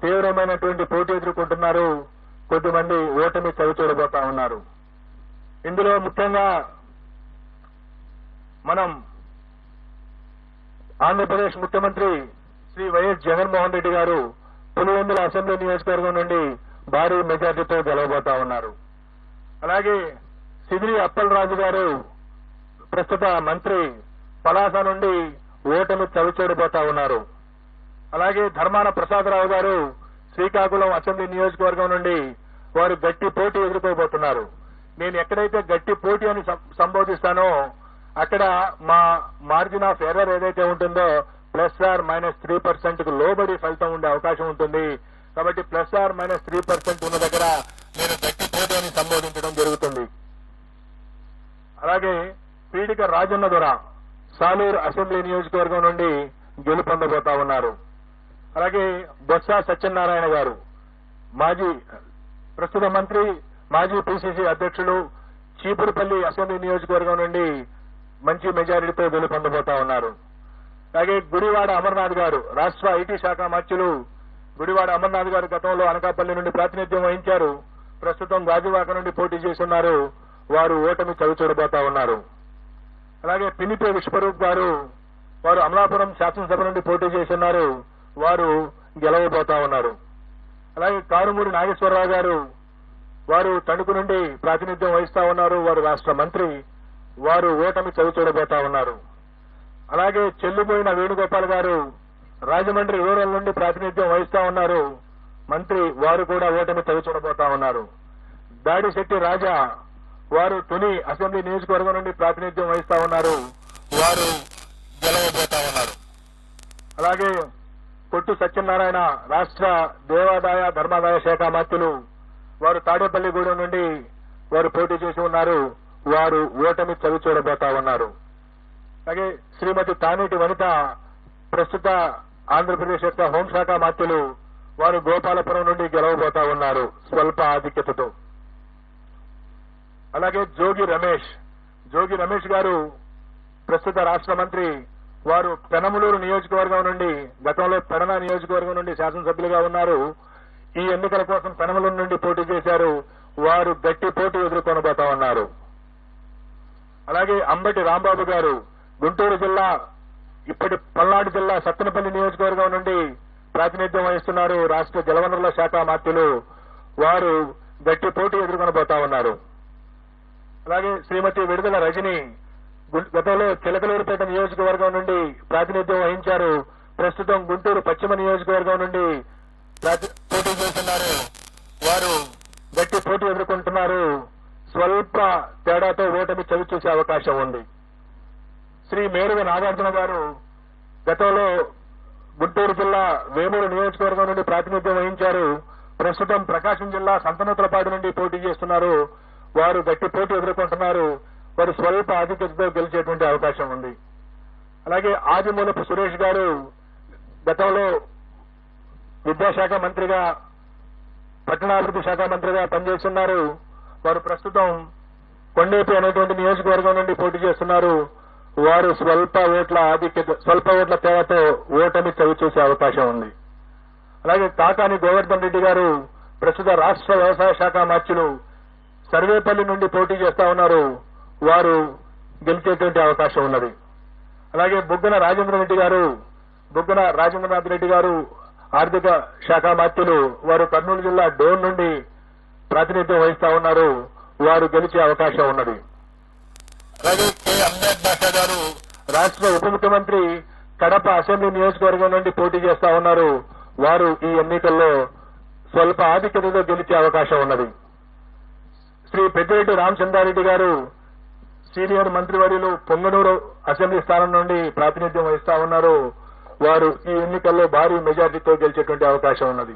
తీవ్రమైనటువంటి పోటీ ఎదుర్కొంటున్నారు. కొద్దిమంది ఓటమి చవిచూడబోతా ఉన్నారు. ఇందులో ముఖ్యంగా మనం ఆంధ్రప్రదేశ్ ముఖ్యమంత్రి శ్రీ వైఎస్ జగన్మోహన్ రెడ్డి గారు పులివెందుల అసెంబ్లీ నియోజకవర్గం నుండి భారీ మెజార్టీతో గెలవబోతా ఉన్నారు. అలాగే సిదిరి అప్పలరాజు గారు ప్రస్తుత మంత్రి పలాస నుండి ఓటమి చవిచూడబోతా ఉన్నారు. అలాగే ధర్మాన ప్రసాదరావు గారు శ్రీకాకుళం అసెంబ్లీ నియోజకవర్గం నుండి వారు గట్టి పోటీ ఎదుర్కోబోతున్నారు. నేను ఎక్కడైతే గట్టి పోటీ అని సంబోధిస్తానో అక్కడ మా మార్జిన్ ఆఫ్ ఎర్రర్ ఏదైతే ఉంటుందో +or-3% కు లోబడి ఫలితం ఉండే అవకాశం ఉంటుంది. కాబట్టి +or-3% ఉన్న దగ్గర నేను గట్టి పోటీ అని సంబోధించడం జరుగుతుంది. అలాగే పీడిక రాజన్న దొర సాలూరు అసెంబ్లీ నియోజకవర్గం నుండి గెలుపొందబోతా ఉన్నారు. అలాగే బొత్స సత్యనారాయణ గారు ప్రస్తుత మంత్రి, మాజీ పిసిసి అధ్యక్షులు, చీపురుపల్లి అసెంబ్లీ నియోజకవర్గం నుండి మంచి మెజారిటీతో గెలుపొందబోతా ఉన్నారు. అలాగే గుడివాడ అమర్నాథ్ గారు రాష్ట్ర ఐటీ శాఖ మంత్రులు గుడివాడ అమర్నాథ్ గారు గతంలో అనకాపల్లి నుండి ప్రాతినిధ్యం వహించారు. ప్రస్తుతం గాజువాక నుండి పోటీ చేస్తున్నారు. వారు ఓటమి చవిచూడబోతా ఉన్నారు. అలాగే పినిపే విశ్వరూప్ గారు వారు అమలాపురం శాసనసభ నుండి పోటీ చేస్తున్నారు. వారు గెలవబోతా ఉన్నారు. అలాగే కారుమూరి నాగేశ్వరరావు గారు వారు తణుకు నుండి ప్రాతినిధ్యం వహిస్తా ఉన్నారు. వారు రాష్ట్ర మంత్రి. వారు ఓటమి చవిచూడబోతా ఉన్నారు. అలాగే చెల్లిపోయిన వేణుగోపాల్ గారు రాజమండ్రి రూరల్ నుండి ప్రాతినిధ్యం వహిస్తా ఉన్నారు. మంత్రి. వారు కూడా ఓటమి చవిచూడబోతా ఉన్నారు. దాడిశెట్టి రాజా వారు తుని అసెంబ్లీ నియోజకవర్గం నుండి ప్రాతినిధ్యం వహిస్తా ఉన్నారు. వారు గెలవబోతా ఉన్నారు. అలాగే కొట్టు సత్యనారాయణ రాష్ట్ర దేవాదాయ ధర్మాదాయ శాఖ మంత్రులు వారు తాడేపల్లిగూడెం నుండి వారు పోటీ చేసి ఉన్నారు. వారు ఓటమి చవిచూడబోతా ఉన్నారు. అలాగే శ్రీమతి తానేటి వనిత ప్రస్తుత ఆంధ్రప్రదేశ్ యొక్క హోంశాఖ మంత్రులు వారు గోపాలపురం నుండి గెలవబోతా ఉన్నారు స్వల్ప ఆధిక్యతతో. అలాగే జోగి రమేష్ గారు ప్రస్తుత రాష్ట్ర మంత్రి. వారు పెనమలూరు నియోజకవర్గం నుండి గతంలో పెడన నియోజకవర్గం నుండి శాసనసభ్యులుగా ఉన్నారు. ఈ ఎన్నికల కోసం పెనమలూరు నుండి పోటీ చేశారు. వారు గట్టి పోటీ ఎదుర్కొనబోతా ఉన్నారు. అలాగే అంబటి రాంబాబు గారు గుంటూరు జిల్లా ఇప్పటి పల్నాడు జిల్లా సత్తెనపల్లి నియోజకవర్గం నుండి ప్రాతినిధ్యం వహిస్తున్నారు. రాష్ట్ర జలవనరుల శాఖ మంత్రులు. వారు గట్టి పోటీ ఎదుర్కొనబోతా ఉన్నారు. అలాగే శ్రీమతి విడుదల రజని గతంలో చిలకలూరుపేట నియోజకవర్గం నుండి ప్రాతినిధ్యం వహించారు. ప్రస్తుతం గుంటూరు పశ్చిమ నియోజకవర్గం నుండి పోటీ చేస్తున్నారు. వారు గట్టి పోటీ ఎదుర్కొంటున్నారు. స్వల్ప తేడాతో ఓటమి చవిచూసే అవకాశం ఉంది. శ్రీ మేరుగ నాగార్జున గారు గతంలో గుంటూరు జిల్లా వేమూరు నియోజకవర్గం నుండి ప్రాతినిధ్యం వహించారు. ప్రస్తుతం ప్రకాశం జిల్లా సంతనూతలపాడు నుండి పోటీ చేస్తున్నారు. వారు గట్టి పోటీ ఎదుర్కొంటున్నారు. వారు స్వల్ప ఆధిక్యతతో గెలిచేటువంటి అవకాశం ఉంది. అలాగే ఆదిమూలపు సురేష్ గారు గతంలో విద్యాశాఖ మంత్రిగా, పట్టణాభివృద్ధి శాఖ మంత్రిగా పనిచేస్తున్నారు. వారు ప్రస్తుతం కొండేపి అనేటువంటి నియోజకవర్గం నుండి పోటీ చేస్తున్నారు. వారు స్వల్ప ఓట్ల తేడాతో ఓటమి చవిచూసే అవకాశం ఉంది. అలాగే కాకాని గోవర్ధన్ రెడ్డి గారు ప్రస్తుత రాష్ట్ర వ్యవసాయ శాఖ మంత్రులు సర్వేపల్లి నుండి పోటీ చేస్తా ఉన్నారు. వారు గెలిచేటువంటి అవకాశం ఉన్నది. అలాగే బుగ్గన రాజేంద్రనాథ్ రెడ్డి గారు ఆర్థిక శాఖ మంత్రులు. వారు కర్నూలు జిల్లా డోన్ నుండి ప్రాతినిధ్యం వహిస్తా ఉన్నారు. వారు గెలిచే అవకాశం ఉన్నది. అలాగే కె అహ్మద్ బాషా గారు రాష్ట్ర ఉప ముఖ్యమంత్రి కడప అసెంబ్లీ నియోజకవర్గం నుండి పోటీ చేస్తా ఉన్నారు. వారు ఈ ఎన్నికల్లో స్వల్ప ఆధిక్యతతో గెలిచే అవకాశం ఉన్నది. శ్రీ పెద్దిరెడ్డి రామచంద్రారెడ్డి గారు సీనియర్ మంత్రివర్యులు పొంగనూరు అసెంబ్లీ స్థానం నుండి ప్రాతినిధ్యం వహిస్తా ఉన్నారు. వారు ఈ ఎన్నికల్లో భారీ మెజార్టీతో గెలిచేటువంటి అవకాశం ఉన్నది.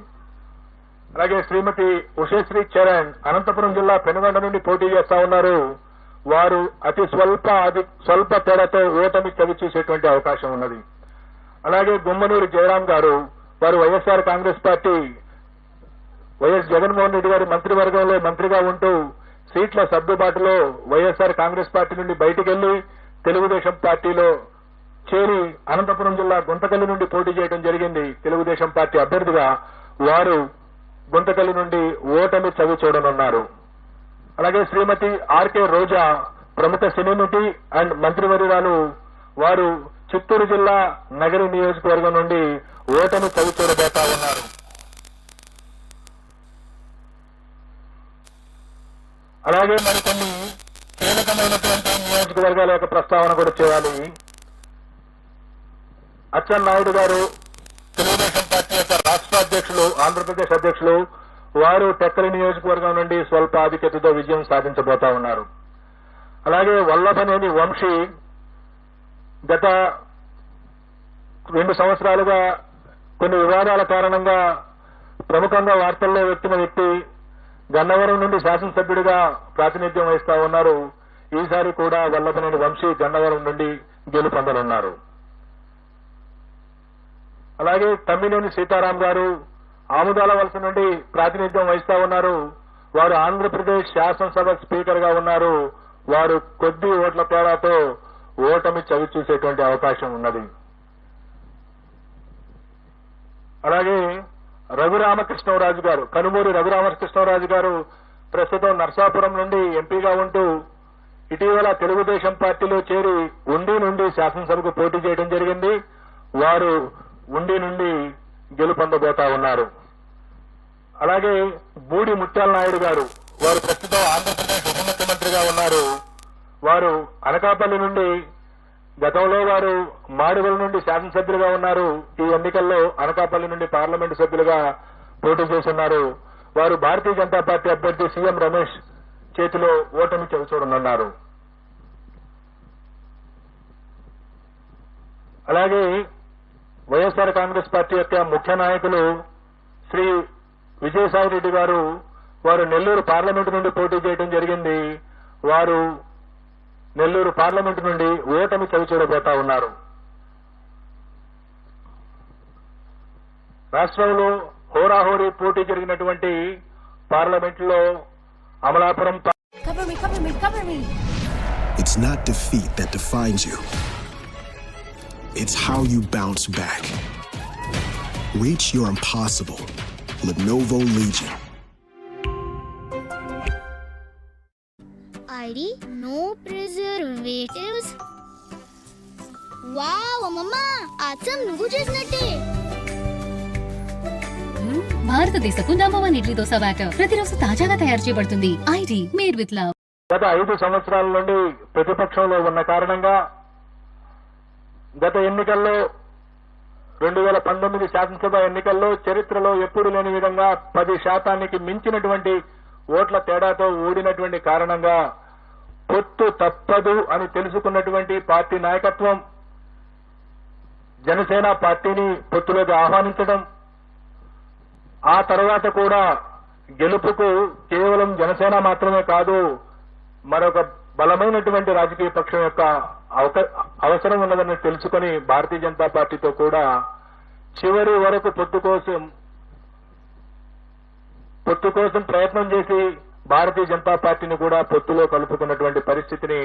అలాగే శ్రీమతి ఉషశ్రీ చరణ్ అనంతపురం జిల్లా పెనుగొండ నుండి పోటీ చేస్తా ఉన్నారు. వారు అతి స్వల్ప తేడాతో ఓటమి చవిచూసేటువంటి అవకాశం ఉన్నది. అలాగే గుమ్మనూరు జయరాం గారు వారు వైఎస్ఆర్ కాంగ్రెస్ పార్టీ వైఎస్ జగన్మోహన్ రెడ్డి గారి మంత్రివర్గంలో మంత్రిగా ఉంటూ సీట్ల సర్దుబాటులో వైఎస్ఆర్ కాంగ్రెస్ పార్టీ నుండి బయటికి వెళ్లి తెలుగుదేశం పార్టీలో చేరి అనంతపురం జిల్లా గుంతకల్లి నుండి పోటీ చేయడం జరిగింది తెలుగుదేశం పార్టీ అభ్యర్థిగా. వారు గుంతకల్లి నుండి ఓటమి చవి చూడనున్నారు. అలాగే శ్రీమతి ఆర్కే రోజా ప్రముఖ సినీ నటి అండ్ మంత్రివర్యురాలు వారు చిత్తూరు జిల్లా నగరి నియోజకవర్గం నుండి ఓటమి చవి చూడబోతా ఉన్నారు. అలాగే మరికొన్ని కీలకమైనటువంటి నియోజకవర్గాల యొక్క ప్రస్తావన కూడా చేయాలి. అచ్చెన్నాయుడు గారు తెలుగుదేశం పార్టీ యొక్క రాష్ట్ర అధ్యక్షులు, ఆంధ్రప్రదేశ్ అధ్యక్షులు, వారు టెక్కలి నియోజకవర్గం నుండి స్వల్ప ఆధిక్యతతో విజయం సాధించబోతా ఉన్నారు. అలాగే వల్లభనేని వంశీ గత 2 సంవత్సరాలుగా కొన్ని వివాదాల కారణంగా ప్రముఖంగా వార్తల్లో వ్యక్తిన వ్యక్తి గన్నవరం నుండి శాసనసభ్యుడిగా ప్రాతినిధ్యం వహిస్తా ఉన్నారు. ఈసారి కూడా వల్లభనేని వంశీ గన్నవరం నుండి గెలుపొందనున్నారు. అలాగే తమ్మినేని సీతారాం గారు ఆముదాల వలస నుండి ప్రాతినిధ్యం వహిస్తా ఉన్నారు. వారు ఆంధ్రప్రదేశ్ శాసనసభ స్పీకర్ గా ఉన్నారు. వారు కొద్ది ఓట్ల తేడాతో ఓటమి చవి చూసేటువంటి అవకాశం ఉన్నది. అలాగే రఘురామకృష్ణరాజు గారు, కనుమూరి రఘురామకృష్ణరాజు గారు ప్రస్తుతం నర్సాపురం నుండి ఎంపీగా ఉంటూ ఇటీవల తెలుగుదేశం పార్టీలో చేరి ఉండి నుండి శాసనసభకు పోటీ చేయడం జరిగింది. వారు ఉండి నుండి గెలుపొందబోతా ఉన్నారు. అలాగే బూడి ముత్యాల నాయుడు గారు, వారు ప్రస్తుతం ఆంధ్రప్రదేశ్ ఉప ముఖ్యమంత్రిగా ఉన్నారు. వారు అనకాపల్లి నుండి, గతంలో వారు మాడుగుల నుండి శాసనసభ్యులుగా ఉన్నారు. ఈ ఎన్నికల్లో అనకాపల్లి నుండి పార్లమెంటు సభ్యులుగా పోటీ చేస్తున్నారు. వారు భారతీయ జనతా పార్టీ అభ్యర్థి సీఎం రమేష్ చేతిలో ఓటమి చవిచూడనున్నారు. అలాగే వైఎస్ఆర్ కాంగ్రెస్ పార్టీ యొక్క ముఖ్య నాయకులు శ్రీ విజయసాయి రెడ్డి గారు, వారు నెల్లూరు పార్లమెంటు నుండి పోటీ చేయడం జరిగింది. వారు నెల్లూరు పార్లమెంటు నుండి ఓటమి చవిచూడబోతా ఉన్నారు. రాష్ట్రంలో హోరాహోరీ పోటీ జరిగినటువంటి పార్లమెంటులో Amalapuram. It's not defeat that defines you. It's how you bounce back. Reach your impossible. Lenovo Legion. ID, no preservatives. Wow, అమ్మమ్మ, అచ్చం నువ్వు చేసినట్టే. భారతదేశపు నంబర్ 1 ఇడ్లీ దోశ బ్యాటర్ ప్రతిరోజు తాజాగా తయారు చేయబడుతుంది. ID made with love. గత 5 సంవత్సరాల నుండి ప్రతిపక్షంలో ఉన్న కారణంగా గత ఎన్నికల్లో 2019 శాసనసభ ఎన్నికల్లో చరిత్రలో ఎప్పుడు లేని విధంగా 10% మించినటువంటి ఓట్ల తేడాతో ఓడినటువంటి కారణంగా పొత్తు తప్పదు అని తెలుసుకున్నటువంటి పార్టీ నాయకత్వం జనసేన పార్టీని పొత్తులోకి ఆహ్వానించడం, ఆ తర్వాత కూడా గెలుపుకు కేవలం జనసేన మాత్రమే కాదు, మరొక బలమైనటువంటి రాజకీయ పక్షం యొక్క అవసరం ఉన్నదని తెలుసుకుని భారతీయ జనతా పార్టీతో కూడా చివరి వరకు పొత్తు కోసం ప్రయత్నం చేసి భారతీయ జనతా పార్టీని కూడా పొత్తులో కలుపుకున్నటువంటి పరిస్థితిని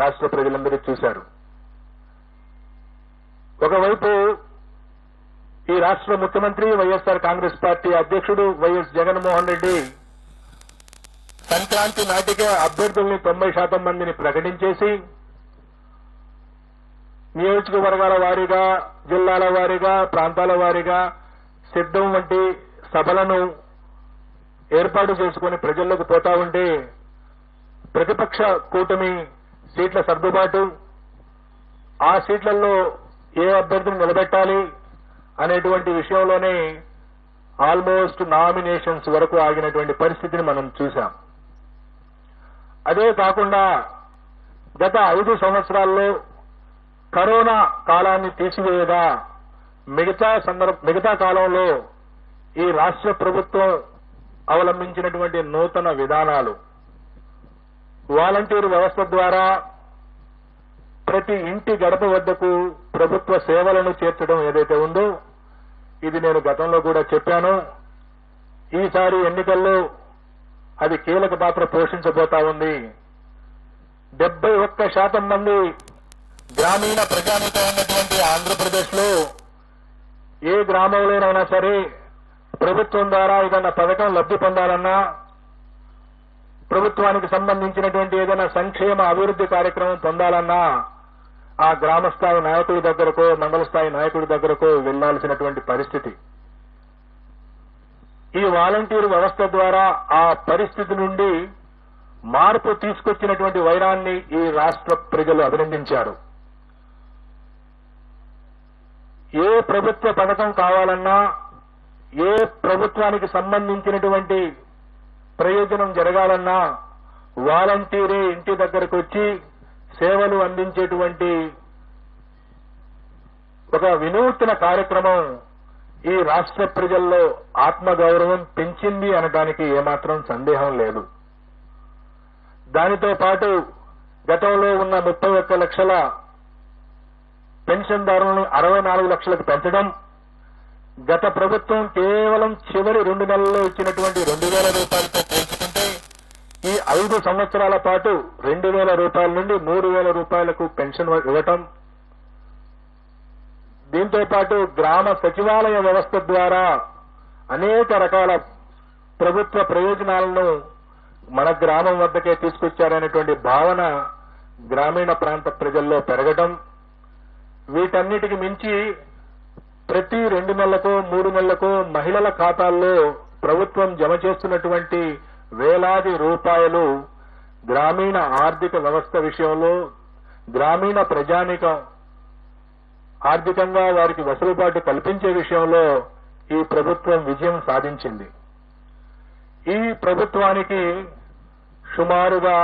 రాష్ట్ర ప్రజలందరూ చూశారు. ఒకవైపు ఈ రాష్ట్ర ముఖ్యమంత్రి వైఎస్ఆర్ కాంగ్రెస్ పార్టీ అధ్యక్షుడు వైఎస్ జగన్మోహన్ రెడ్డి సంక్రాంతి నాటికే అభ్యర్థుల్ని 90% మందిని ప్రకటించేసి నియోజకవర్గాల వారీగా, జిల్లాల వారీగా, ప్రాంతాల వారీగా సిద్ధం వంటి సభలను ఏర్పాటు చేసుకుని ప్రజల్లోకి పోతా ఉంటే ప్రతిపక్ష కూటమి సీట్ల సర్దుబాటు, ఆ సీట్లలో ఏ అభ్యర్థిని నిలబెట్టాలి అనేటువంటి విషయంలోనే ఆల్మోస్ట్ నామినేషన్స్ వరకు ఆగినటువంటి పరిస్థితిని మనం చూశాం. అదే కాకుండా గత 5 సంవత్సరాల్లో కరోనా కాలాన్ని తీసివేయగా మిగతా కాలంలో ఈ రాష్ట్ర ప్రభుత్వం అవలంబించినటువంటి నూతన విధానాలు, వాలంటీర్ వ్యవస్థ ద్వారా ప్రతి ఇంటి గడప వద్దకు ప్రభుత్వ సేవలను చేర్చడం ఏదైతే ఉందో, ఇది నేను గతంలో కూడా చెప్పాను. ఈసారి ఎన్నికల్లో అది కీలక పాత్ర పోషించబోతా ఉంది. 71% మంది గ్రామీణ ప్రజానీకం ఉన్నటువంటి ఆంధ్రప్రదేశ్ లో ఏ గ్రామంలోనైనా సరే ప్రభుత్వం ద్వారా ఏదైనా పథకం లబ్ధి పొందాలన్నా, ప్రభుత్వానికి సంబంధించినటువంటి ఏదైనా సంక్షేమ అభివృద్ధి కార్యక్రమం పొందాలన్నా ఆ గ్రామ స్థాయి నాయకుడి దగ్గరకో మండల స్థాయి నాయకుడి దగ్గరకో వెళ్లాల్సినటువంటి పరిస్థితి. ఈ వాలంటీర్ వ్యవస్థ ద్వారా ఆ పరిస్థితి నుండి మార్పు తీసుకొచ్చినటువంటి వైరాన్ని ఈ రాష్ట్ర ప్రజలు అభినందించారు. ఏ ప్రభుత్వ పథకం కావాలన్నా, ఏ ప్రభుత్వానికి సంబంధించినటువంటి ప్రయోజనం జరగాలన్నా వాలంటీరే ఇంటి దగ్గరకు వచ్చి సేవలు అందించేటువంటి ఒక వినూత్న కార్యక్రమం ఈ రాష్ట్ర ప్రజల్లో ఆత్మగౌరవం పెంచింది అనడానికి ఏమాత్రం సందేహం లేదు. దానితో పాటు గతంలో ఉన్న 31 లక్షల పెన్షన్దారులను 64 లక్షలకు పెంచడం, గత ప్రభుత్వం కేవలం చివరి 2 నెలల్లో ఇచ్చినటువంటి 2,000 రూపాయలతో పోల్చుకుంటే ఈ 5 సంవత్సరాల పాటు 2,000 రూపాయల నుండి 3,000 రూపాయలకు పెన్షన్ ఇవ్వటం, దీంతో పాటు గ్రామ సచివాలయ వ్యవస్థ ద్వారా అనేక రకాల ప్రభుత్వ ప్రయోజనాలను మన గ్రామం వద్దకే తీసుకొచ్చారనేటువంటి భావన గ్రామీణ ప్రాంత ప్రజల్లో పెరగడం, వీటన్నిటికి మించి ప్రతి 2 నెలలకు 3 నెలలకు మహిళల ఖాతాల్లో ప్రభుత్వం జమ చేస్తున్నటువంటి వేలాది రూపాయలు గ్రామీణ ఆర్థిక వ్యవస్థ విషయంలో గ్రామీణ ప్రజానీకం ఆర్థికంగా వారికి వెసులుబాటు కల్పించే విషయంలో ఈ ప్రభుత్వం విజయం సాధించింది. ఈ ప్రభుత్వానికి సుమారుగా